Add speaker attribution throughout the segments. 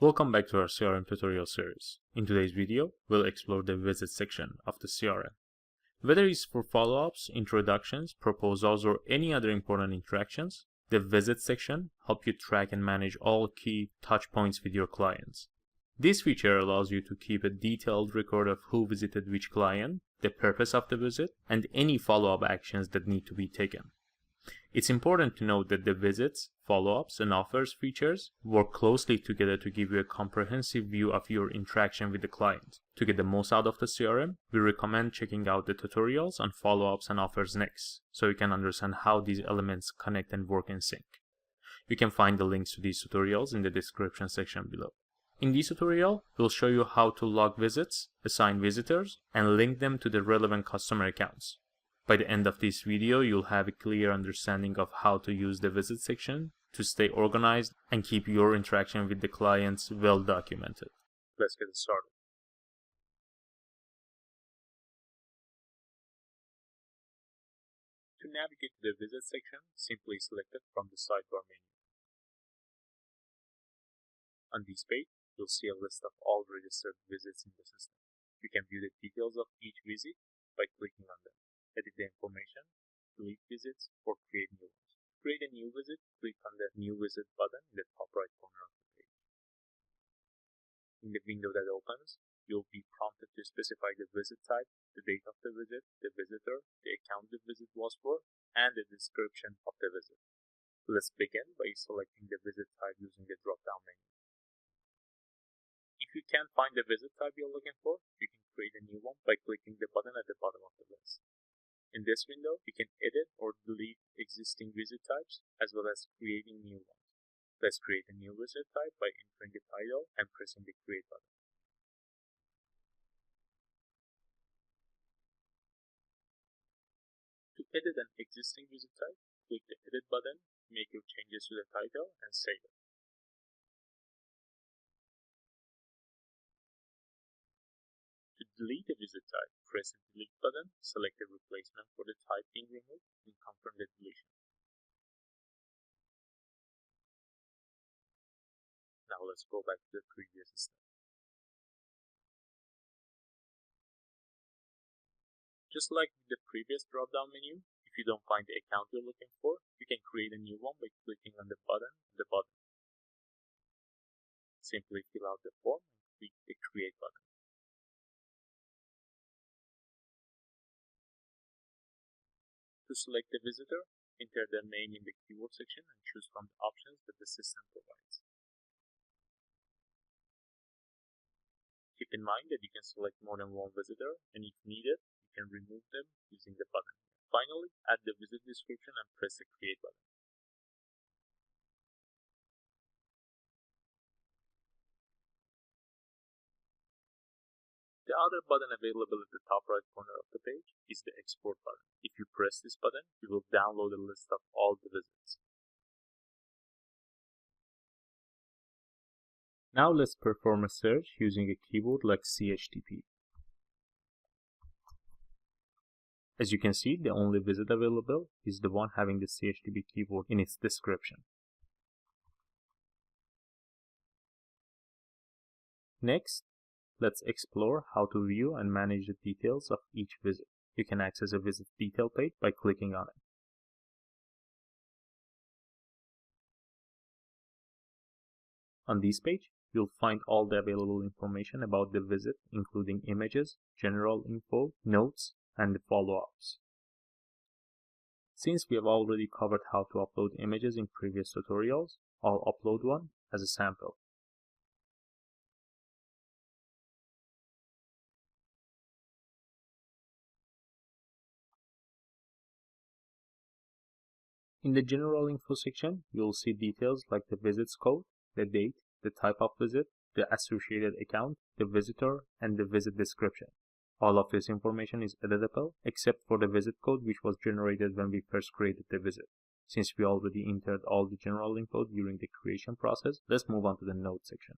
Speaker 1: Welcome back to our CRM tutorial series. In today's video, we'll explore the visit section of the CRM. Whether it's for follow-ups, introductions, proposals, or any other important interactions, the visit section helps you track and manage all key touchpoints with your clients. This feature allows you to keep a detailed record of who visited which client, the purpose of the visit, and any follow-up actions that need to be taken. It's important to note that the visits, follow-ups, and offers features work closely together to give you a comprehensive view of your interaction with the client. To get the most out of the CRM, we recommend checking out the tutorials on follow-ups and offers next, so you can understand how these elements connect and work in sync. You can find the links to these tutorials in the description section below. In this tutorial, we'll show you how to log visits, assign visitors, and link them to the relevant customer accounts. By the end of this video, you'll have a clear understanding of how to use the visit section to stay organized and keep your interaction with the clients well documented. Let's get started. To navigate to the visit section, simply select it from the sidebar menu. On this page, you'll see a list of all registered visits in the system. You can view the details of each visit by clicking on them. Edit the information, delete visits, or create new ones. To create a new visit, click on the New Visit button in the top right corner of the page. In the window that opens, you'll be prompted to specify the visit type, the date of the visit, the visitor, the account the visit was for, and the description of the visit. Let's begin by selecting the visit type using the drop-down menu. If you can't find the visit type you're looking for, you can create a new one by clicking the button at the bottom of the list. In this window, you can edit or delete existing visit types as well as creating new ones. Let's create a new visit type by entering the title and pressing the Create button. To edit an existing visit type, click the Edit button, make your changes to the title, and save it. To delete a visit type, press the Delete button, select the replacement for the type being removed, and confirm the deletion. Now let's go back to the previous step. Just like the previous drop-down menu, if you don't find the account you're looking for, you can create a new one by clicking on the button at the bottom. Simply fill out the form and click the Create button. To select the visitor, enter their name in the keyword section and choose from the options that the system provides. Keep in mind that you can select more than one visitor, and if needed, you can remove them using the button. Finally, add the visit description and press the Create button. The other button available at the top right corner of the page is the Export button. If you press this button, you will download a list of all the visits. Now let's perform a search using a keyword like CHTP. As you can see, the only visit available is the one having the CHTP keyword in its description. Next, let's explore how to view and manage the details of each visit. You can access a visit detail page by clicking on it. On this page, you'll find all the available information about the visit, including images, general info, notes, and the follow-ups. Since we have already covered how to upload images in previous tutorials, I'll upload one as a sample. In the general info section, you'll see details like the visit's code, the date, the type of visit, the associated account, the visitor, and the visit description. All of this information is editable except for the visit code, which was generated when we first created the visit. Since we already entered all the general info during the creation process, let's move on to the notes section.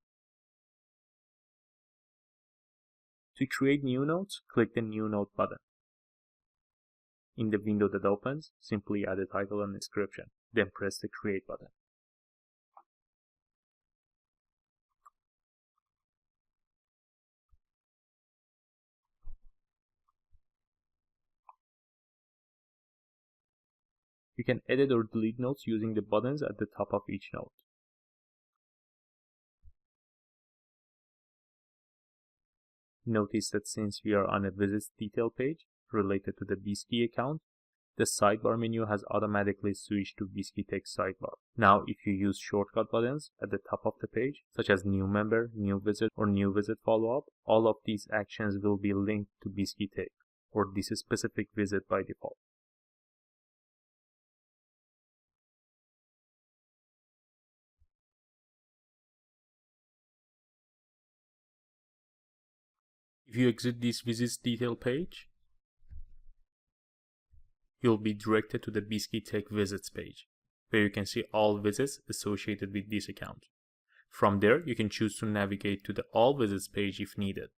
Speaker 1: To create new notes, click the New Note button. In the window that opens, simply add a title and description, then press the Create button. You can edit or delete notes using the buttons at the top of each note. Notice that since we are on a visits detail page related to the Bisky account, the sidebar menu has automatically switched to Bisky text sidebar. Now, if you use shortcut buttons at the top of the page, such as new member, new visit, or new visit follow-up, all of these actions will be linked to Bisky tag, or this specific visit by default. If you exit this visits detail page, you'll be directed to the Bisky Tech Visits page, where you can see all visits associated with this account. From there, you can choose to navigate to the All Visits page if needed.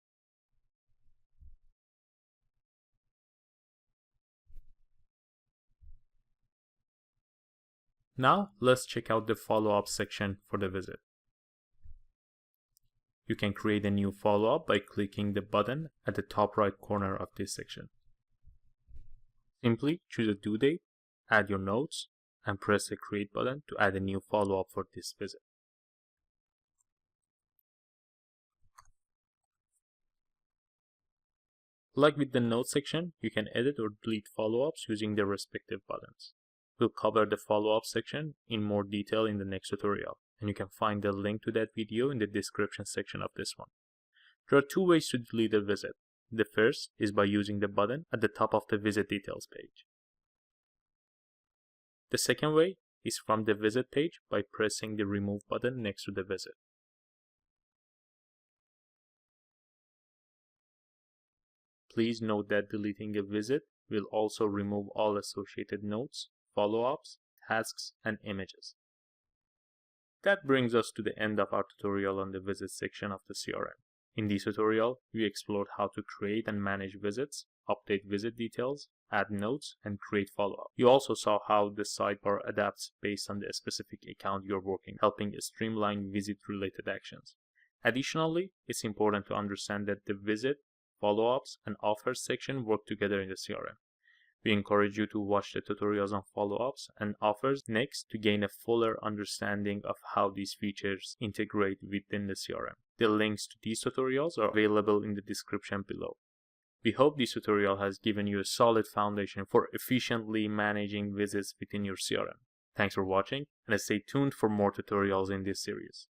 Speaker 1: Now, let's check out the follow-up section for the visit. You can create a new follow-up by clicking the button at the top right corner of this section. Simply choose a due date, add your notes, and press the Create button to add a new follow-up for this visit. Like with the notes section, you can edit or delete follow-ups using their respective buttons. We'll cover the follow-up section in more detail in the next tutorial, and you can find the link to that video in the description section of this one. There are two ways to delete a visit. The first is by using the button at the top of the visit details page. The second way is from the visit page by pressing the remove button next to the visit. Please note that deleting a visit will also remove all associated notes, follow-ups, tasks, and images. That brings us to the end of our tutorial on the visit section of the CRM. In this tutorial, we explored how to create and manage visits, update visit details, add notes, and create follow-up. You also saw how the sidebar adapts based on the specific account you're working, helping streamline visit-related actions. Additionally, it's important to understand that the visit, follow-ups, and offers section work together in the CRM. We encourage you to watch the tutorials on follow-ups and offers next to gain a fuller understanding of how these features integrate within the CRM. The links to these tutorials are available in the description below. We hope this tutorial has given you a solid foundation for efficiently managing visits within your CRM. Thanks for watching, and stay tuned for more tutorials in this series.